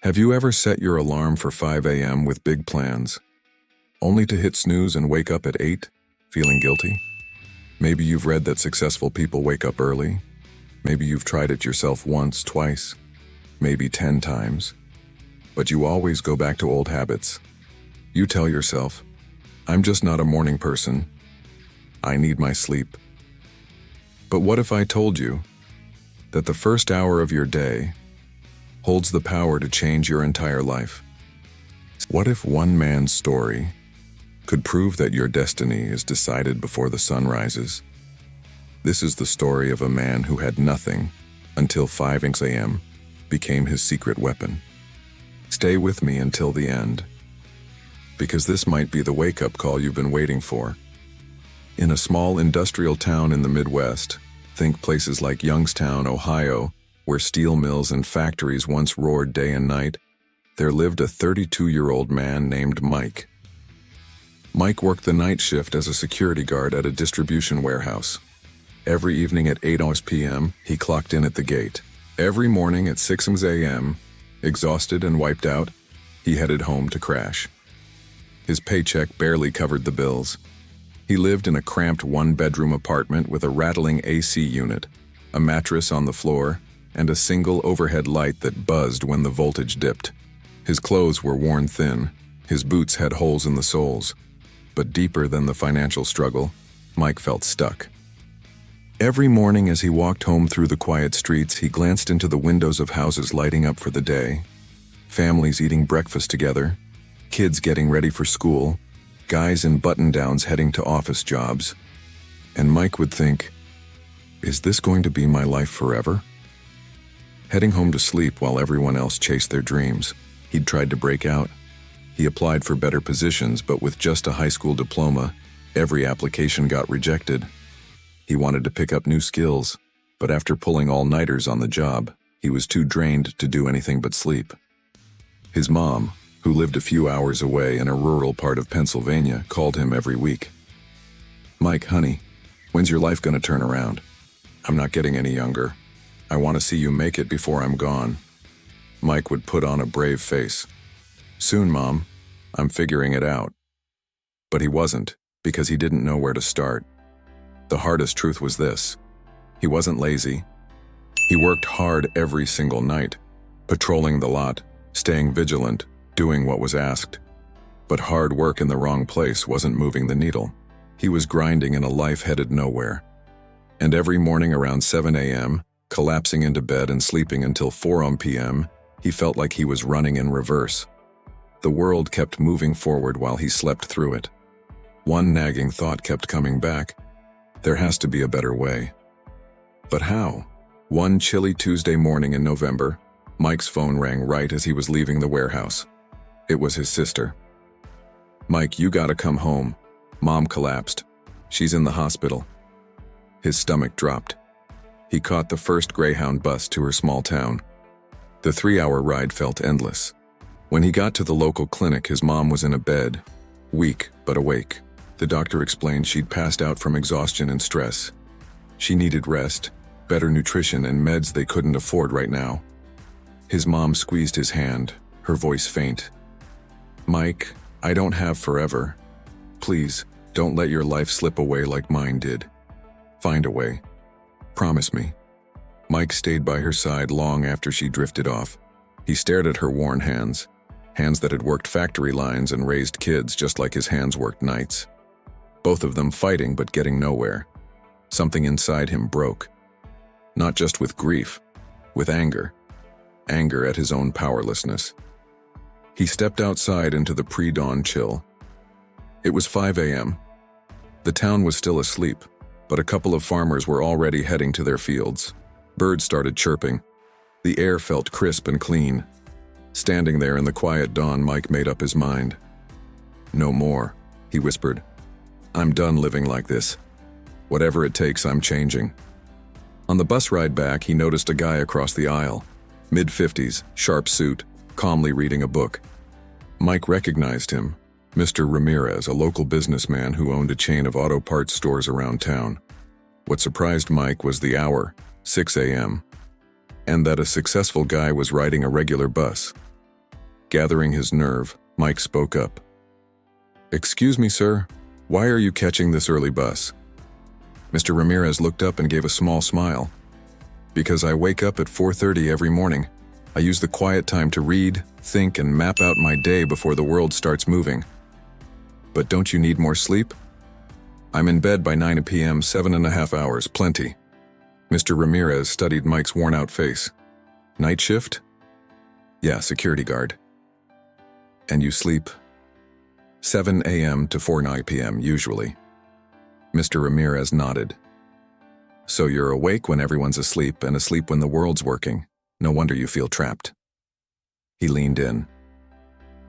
Have you ever set your alarm for 5 a.m. with big plans, only to hit snooze and wake up at 8, feeling guilty? Maybe you've read that successful people wake up early. Maybe you've tried it yourself once, twice, maybe 10 times. But you always go back to old habits. You tell yourself, I'm just not a morning person. I need my sleep. But what if I told you that the first hour of your day holds the power to change your entire life? What if one man's story could prove that your destiny is decided before the sun rises? This is the story of a man who had nothing until 5 a.m. became his secret weapon. Stay with me until the end, because this might be the wake-up call you've been waiting for. In a small industrial town in the Midwest, think places like Youngstown, Ohio, where steel mills and factories once roared day and night, there lived a 32-year-old man named Mike. Mike worked the night shift as a security guard at a distribution warehouse. Every evening at 8 p.m., he clocked in at the gate. Every morning at 6 a.m., exhausted and wiped out, he headed home to crash. His paycheck barely covered the bills. He lived in a cramped one-bedroom apartment with a rattling AC unit, a mattress on the floor, and a single overhead light that buzzed when the voltage dipped. His clothes were worn thin. His boots had holes in the soles. But deeper than the financial struggle, Mike felt stuck. Every morning as he walked home through the quiet streets, he glanced into the windows of houses lighting up for the day. Families eating breakfast together, kids getting ready for school, guys in button-downs heading to office jobs. And Mike would think, is this going to be my life forever? Heading home to sleep while everyone else chased their dreams, he'd tried to break out. He applied for better positions, but with just a high school diploma, every application got rejected. He wanted to pick up new skills, but after pulling all-nighters on the job, he was too drained to do anything but sleep. His mom, who lived a few hours away in a rural part of Pennsylvania, called him every week. Mike, honey, when's your life gonna turn around? I'm not getting any younger. I want to see you make it before I'm gone. Mike would put on a brave face. Soon, Mom. I'm figuring it out. But he wasn't, because he didn't know where to start. The hardest truth was this: he wasn't lazy. He worked hard every single night, patrolling the lot, staying vigilant, doing what was asked. But hard work in the wrong place wasn't moving the needle. He was grinding in a life headed nowhere. And every morning around 7 a.m., collapsing into bed and sleeping until 4 p.m., he felt like he was running in reverse. The world kept moving forward while he slept through it. One nagging thought kept coming back: there has to be a better way. But how? One chilly Tuesday morning in November, Mike's phone rang right as he was leaving the warehouse. It was his sister. Mike, you gotta come home. Mom collapsed. She's in the hospital. His stomach dropped. He caught the first Greyhound bus to her small town. The 3-hour ride felt endless. When he got to the local clinic, his mom was in a bed, weak but awake. The doctor explained she'd passed out from exhaustion and stress. She needed rest, better nutrition, and meds they couldn't afford right now. His mom squeezed his hand, her voice faint. Mike, I don't have forever. Please, don't let your life slip away like mine did. Find a way. Promise me. Mike stayed by her side long after she drifted off. He stared at her worn hands, hands that had worked factory lines and raised kids just like his hands worked nights. Both of them fighting but getting nowhere. Something inside him broke. Not just with grief, with anger. Anger at his own powerlessness. He stepped outside into the pre-dawn chill. It was 5 a.m. The town was still asleep, but a couple of farmers were already heading to their fields. Birds started chirping. The air felt crisp and clean. Standing there in the quiet dawn, Mike made up his mind. No more, he whispered. I'm done living like this. Whatever it takes, I'm changing. On the bus ride back, he noticed a guy across the aisle, mid-50s, sharp suit, calmly reading a book. Mike recognized him, Mr. Ramirez, a local businessman who owned a chain of auto parts stores around town. What surprised Mike was the hour, 6 a.m., and that a successful guy was riding a regular bus. Gathering his nerve, Mike spoke up. "Excuse me, sir. Why are you catching this early bus?" Mr. Ramirez looked up and gave a small smile. "Because I wake up at 4:30 every morning. I use the quiet time to read, think, and map out my day before the world starts moving." "But don't you need more sleep?" "I'm in bed by 9 p.m., 7.5 hours, plenty." Mr. Ramirez studied Mike's worn-out face. "Night shift?" "Yeah, security guard." "And you sleep?" 7 a.m. to 4 p.m. usually." Mr. Ramirez nodded. "So you're awake when everyone's asleep and asleep when the world's working. No wonder you feel trapped." He leaned in.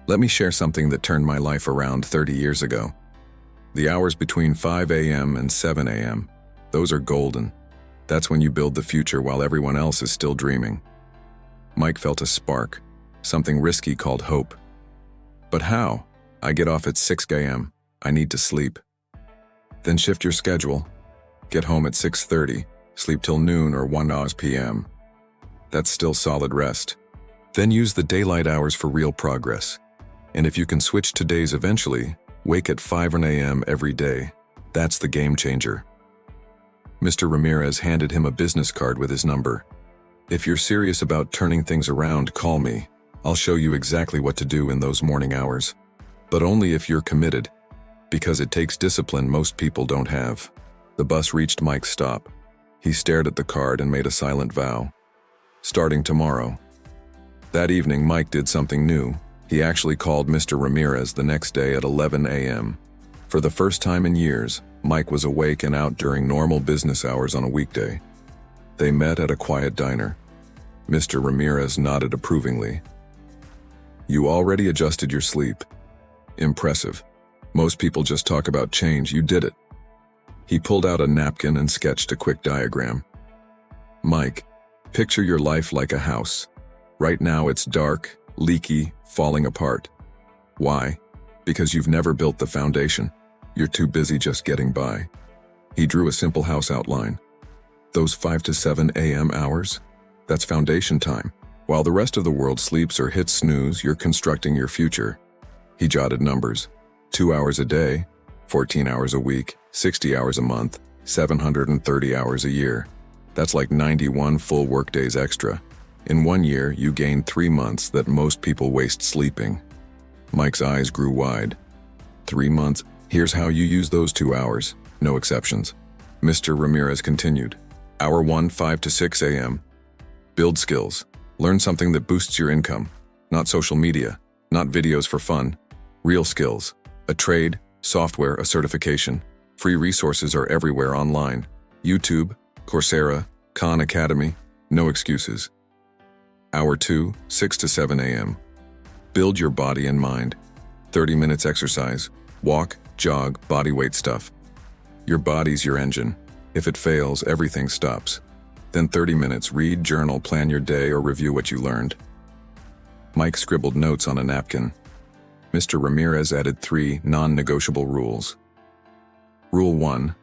"Let me share something that turned my life around 30 years ago. The hours between 5 a.m. and 7 a.m., those are golden. That's when you build the future while everyone else is still dreaming." Mike felt a spark, something risky called hope. "But how? I get off at 6 a.m. I need to sleep." "Then shift your schedule. Get home at 6:30, sleep till noon or 1 p.m. That's still solid rest. Then use the daylight hours for real progress. And if you can switch to days eventually, wake at 5 a.m. every day. That's the game changer." Mr. Ramirez handed him a business card with his number. "If you're serious about turning things around, call me. I'll show you exactly what to do in those morning hours. But only if you're committed, because it takes discipline most people don't have." The bus reached Mike's stop. He stared at the card and made a silent vow. Starting tomorrow. That evening, Mike did something new. He actually called Mr. Ramirez the next day at 11 a.m. For the first time in years, Mike was awake and out during normal business hours on a weekday. They met at a quiet diner. Mr. Ramirez nodded approvingly. "You already adjusted your sleep. Impressive. Most people just talk about change. You did it." He pulled out a napkin and sketched a quick diagram. "Mike, picture your life like a house. Right now it's dark, leaky, falling apart. Why? Because you've never built the foundation. You're too busy just getting by." He drew a simple house outline. "Those 5 to 7 a.m. hours? That's foundation time. While the rest of the world sleeps or hits snooze, you're constructing your future." He jotted numbers. 2 hours a day, 14 hours a week, 60 hours a month, 730 hours a year. That's like 91 full workdays extra. In 1 year, you gain 3 months that most people waste sleeping. Mike's eyes grew wide. 3 months? Here's how you use those 2 hours. No exceptions. Mr. Ramirez continued. Hour 1, 5 to 6 a.m. Build skills. Learn something that boosts your income. Not social media. Not videos for fun. Real skills. A trade, software, a certification. Free resources are everywhere online. YouTube, Coursera, Khan Academy. No excuses. Hour 2, 6 to 7 a.m. Build your body and mind. 30 minutes exercise. Walk, jog, body weight stuff. Your body's your engine. If it fails, everything stops. Then 30 minutes, read, journal, plan your day, or review what you learned. Mike scribbled notes on a napkin. Mr. Ramirez added 3 non-negotiable rules. Rule 1.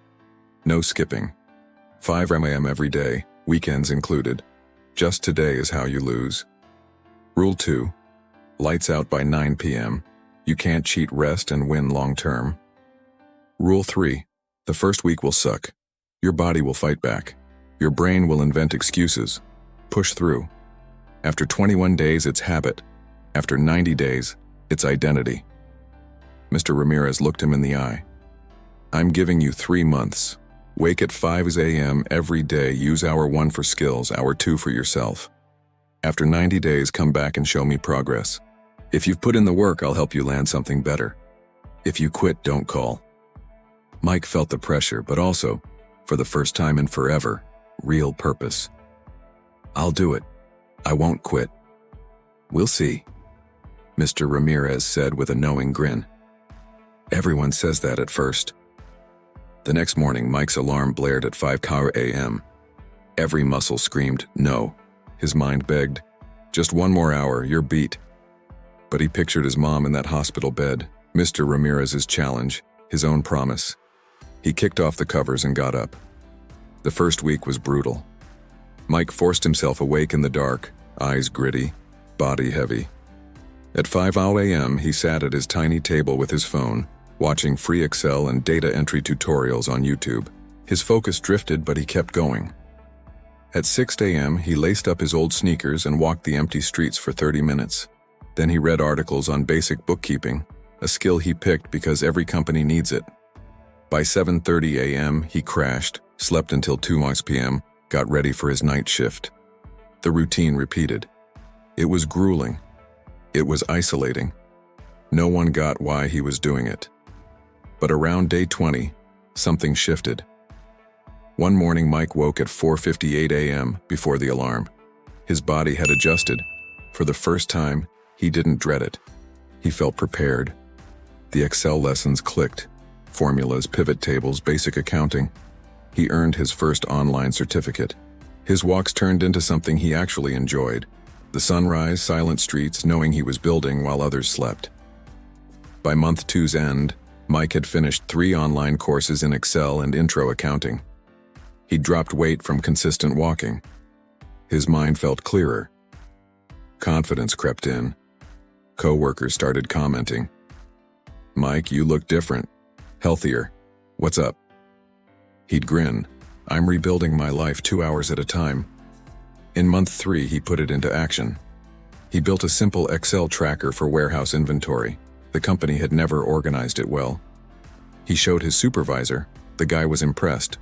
No skipping. 5 a.m. every day, weekends included. Just today is how you lose. Rule 2. Lights out by 9 p.m. You can't cheat rest and win long-term. Rule 3. The first week will suck. Your body will fight back. Your brain will invent excuses. Push through. After 21 days, it's habit. After 90 days, it's identity. Mr. Ramirez looked him in the eye. I'm giving you 3 months. Wake at 5 a.m. every day. Use hour 1 for skills, hour 2 for yourself. After 90 days, come back and show me progress. If you've put in the work, I'll help you land something better. If you quit, don't call. Mike felt the pressure, but also, for the first time in forever, real purpose. I'll do it. I won't quit. We'll see, Mr. Ramirez said with a knowing grin. Everyone says that at first. The next morning, Mike's alarm blared at 5 a.m. Every muscle screamed, no. His mind begged, just 1 more hour, you're beat. But he pictured his mom in that hospital bed, Mr. Ramirez's challenge, his own promise. He kicked off the covers and got up. The first week was brutal. Mike forced himself awake in the dark, eyes gritty, body heavy. At 5 a.m., he sat at his tiny table with his phone, watching free Excel and data entry tutorials on YouTube. His focus drifted, but he kept going. At 6 a.m., he laced up his old sneakers and walked the empty streets for 30 minutes. Then he read articles on basic bookkeeping, a skill he picked because every company needs it. By 7:30 a.m., he crashed, slept until 2 p.m., got ready for his night shift. The routine repeated. It was grueling. It was isolating. No one got why he was doing it. But around day 20, something shifted. One morning, Mike woke at 4:58 a.m. before the alarm. His body had adjusted. For the first time, he didn't dread it. He felt prepared. The Excel lessons clicked. Formulas, pivot tables, basic accounting. He earned his first online certificate. His walks turned into something he actually enjoyed. The sunrise, silent streets, knowing he was building while others slept. By month 2's end, Mike had finished 3 online courses in Excel and intro accounting. He dropped weight from consistent walking. His mind felt clearer. Confidence crept in. Co-workers started commenting. "Mike, you look different. Healthier. What's up?" He'd grin. "I'm rebuilding my life 2 hours at a time." In month 3, he put it into action. He built a simple Excel tracker for warehouse inventory. The company had never organized it well. He showed his supervisor. The guy was impressed.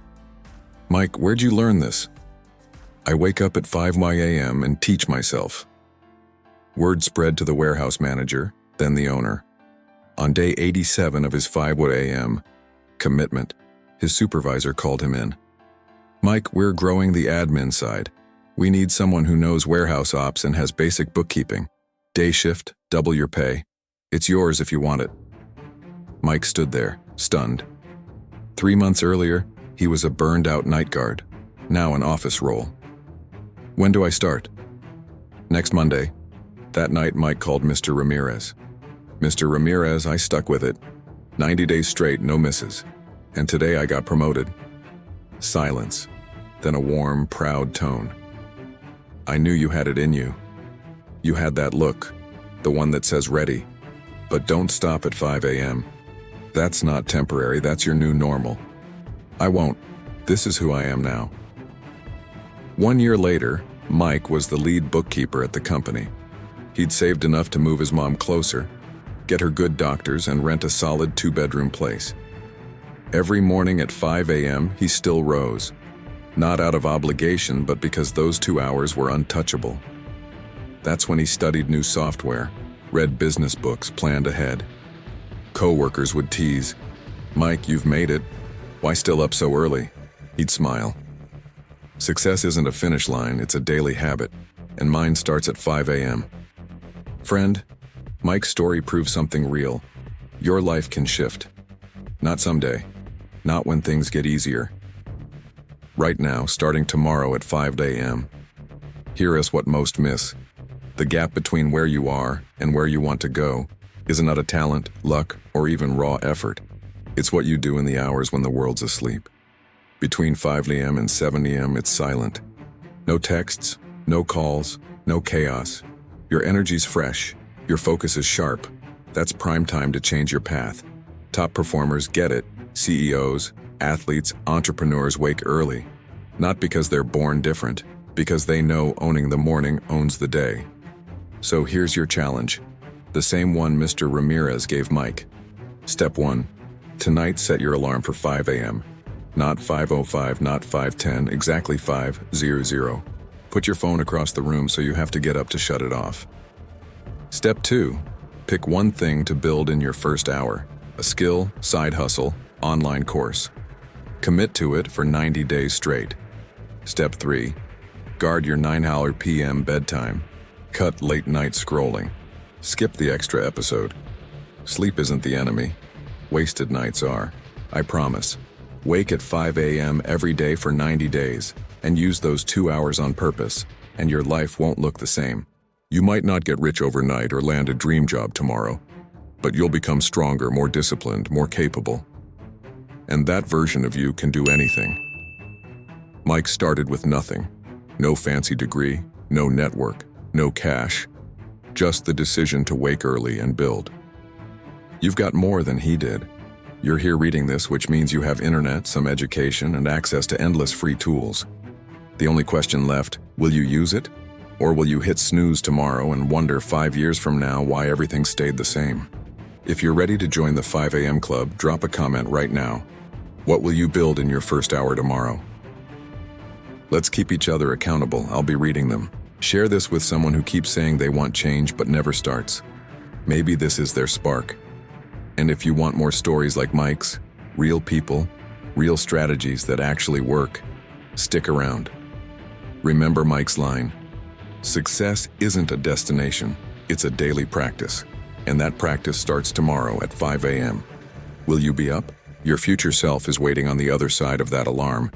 "Mike, where'd you learn this?" "I wake up at 5 a.m. and teach myself." Word spread to the warehouse manager, then the owner. On day 87 of his 5 a.m. commitment, his supervisor called him in. "Mike, we're growing the admin side. We need someone who knows warehouse ops and has basic bookkeeping. Day shift, double your pay. It's yours if you want it." Mike stood there, stunned. 3 months earlier, he was a burned-out night guard, now an office role. "When do I start?" "Next Monday." That night, Mike called Mr. Ramirez. "Mr. Ramirez, I stuck with it. 90 days straight, no misses. And today I got promoted." Silence, then a warm, proud tone. "I knew you had it in you. You had that look, the one that says ready. But don't stop at 5 a.m. That's not temporary, that's your new normal." "I won't. This is who I am now." 1 year later, Mike was the lead bookkeeper at the company. He'd saved enough to move his mom closer, get her good doctors, and rent a solid 2-bedroom place. Every morning at 5 a.m., he still rose. Not out of obligation, but because those 2 hours were untouchable. That's when he studied new software, read business books, planned ahead. Co-workers would tease, "Mike, you've made it. Why still up so early?" He'd smile. Success isn't a finish line, it's a daily habit, and mine starts at 5 a.m. Friend, Mike's story proves something real. Your life can shift. Not someday. Not when things get easier. Right now, starting tomorrow at 5 a.m. Here is what most miss. The gap between where you are and where you want to go is not a talent, luck, or even raw effort. It's what you do in the hours when the world's asleep. Between 5 a.m. and 7 a.m., it's silent. No texts, no calls, no chaos. Your energy's fresh. Your focus is sharp. That's prime time to change your path. Top performers get it. CEOs, athletes, entrepreneurs wake early. Not because they're born different, because they know owning the morning owns the day. So here's your challenge. The same one Mr. Ramirez gave Mike. Step 1. Tonight, set your alarm for 5 a.m. Not 5:05, not 5:10, exactly 5:00. Put your phone across the room so you have to get up to shut it off. Step 2. Pick one thing to build in your first hour. A skill, side hustle, online course. Commit to it for 90 days straight. Step 3. Guard your 9 p.m. bedtime. Cut late night scrolling. Skip the extra episode. Sleep isn't the enemy. Wasted nights are. I promise. Wake at 5 a.m. every day for 90 days and use those 2 hours on purpose, and your life won't look the same. You might not get rich overnight or land a dream job tomorrow, but you'll become stronger, more disciplined, more capable. And that version of you can do anything. Mike started with nothing. No fancy degree, no network, no cash. just the decision to wake early and build. You've got more than he did. You're here reading this, which means you have internet, some education, and access to endless free tools. The only question left, will you use it? Or will you hit snooze tomorrow and wonder 5 years from now why everything stayed the same? If you're ready to join the 5 a.m. club, drop a comment right now. What will you build in your first hour tomorrow? Let's keep each other accountable. I'll be reading them. Share this with someone who keeps saying they want change but never starts. Maybe this is their spark. And if you want more stories like Mike's, real people, real strategies that actually work, stick around. Remember Mike's line, success isn't a destination, it's a daily practice. And that practice starts tomorrow at 5 a.m. Will you be up? Your future self is waiting on the other side of that alarm.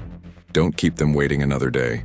Don't keep them waiting another day.